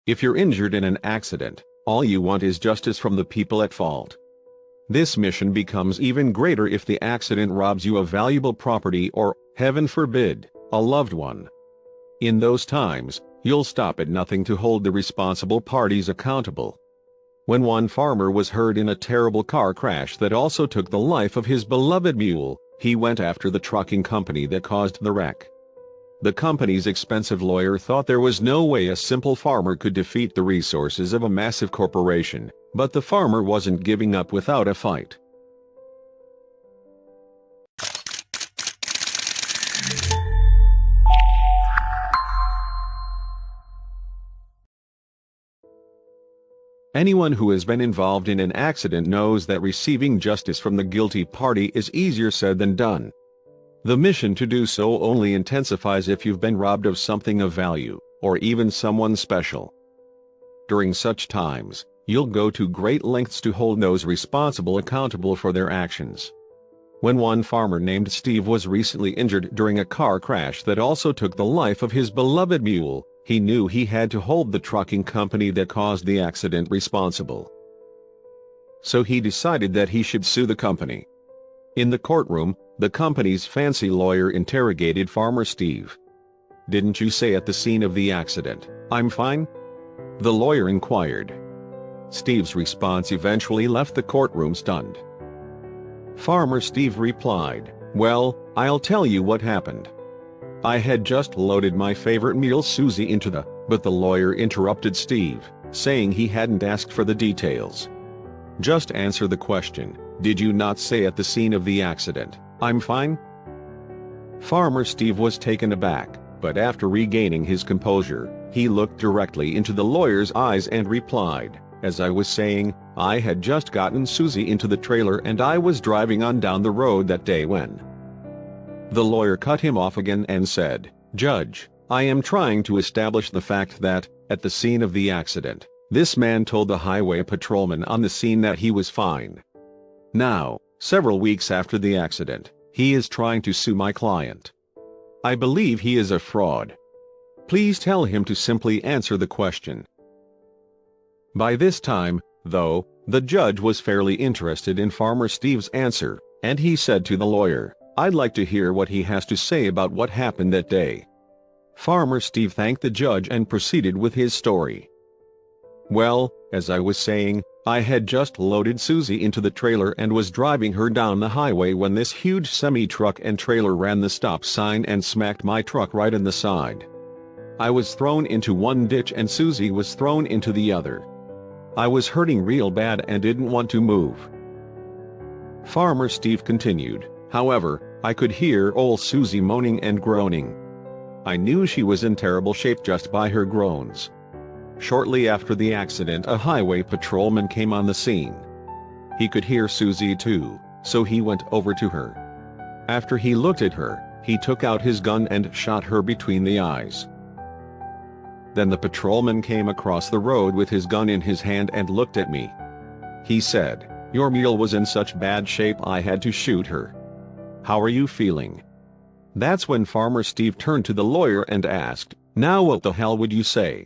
If you're injured in an accident, all you want is justice from the people at fault. This mission becomes even greater if the accident robs you of valuable property or, heaven forbid, a loved one. In those times, you'll stop at nothing to hold the responsible parties accountable. When one farmer was hurt in a terrible car crash that also took the life of his beloved mule, he went after the trucking company that caused the wreck. The company's expensive lawyer thought there was no way a simple farmer could defeat the resources of a massive corporation, but the farmer wasn't giving up without a fight. Anyone who has been involved in an accident knows that receiving justice from the guilty party is easier said than done. The mission to do so only intensifies if you've been robbed of something of value, or even someone special. During such times, you'll go to great lengths to hold those responsible accountable for their actions. When one farmer named Steve was recently injured during a car crash that also took the life of his beloved mule, he knew he had to hold the trucking company that caused the accident responsible. So he decided that he should sue the company. In the courtroom, the company's fancy lawyer interrogated Farmer Steve. "Didn't you say at the scene of the accident, 'I'm fine'?" the lawyer inquired. Steve's response eventually left the courtroom stunned. Farmer Steve replied, "Well, I'll tell you what happened. I had just loaded my favorite mule Susie into the..." But the lawyer interrupted Steve, saying he hadn't asked for the details. "Just answer the question. Did you not say at the scene of the accident, 'I'm fine'?" Farmer Steve was taken aback, but after regaining his composure, he looked directly into the lawyer's eyes and replied, "As I was saying, I had just gotten Susie into the trailer and I was driving on down the road that day when..." The lawyer cut him off again and said, "Judge, I am trying to establish the fact that, at the scene of the accident, this man told the highway patrolman on the scene that he was fine. Now, several weeks after the accident, he is trying to sue my client. I believe he is a fraud. Please tell him to simply answer the question." By this time, though, the judge was fairly interested in Farmer Steve's answer, and he said to the lawyer, "I'd like to hear what he has to say about what happened that day." Farmer Steve thanked the judge and proceeded with his story. "Well, as I was saying, I had just loaded Susie into the trailer and was driving her down the highway when this huge semi-truck and trailer ran the stop sign and smacked my truck right in the side. I was thrown into one ditch and Susie was thrown into the other. I was hurting real bad and didn't want to move." Farmer Steve continued, "However, I could hear old Susie moaning and groaning. I knew she was in terrible shape just by her groans. Shortly after the accident, a highway patrolman came on the scene. He could hear Susie too, so he went over to her. After he looked at her, he took out his gun and shot her between the eyes. Then the patrolman came across the road with his gun in his hand and looked at me. He said, 'Your mule was in such bad shape I had to shoot her. How are you feeling?' That's when Farmer Steve turned to the lawyer and asked, 'Now what the hell would you say?'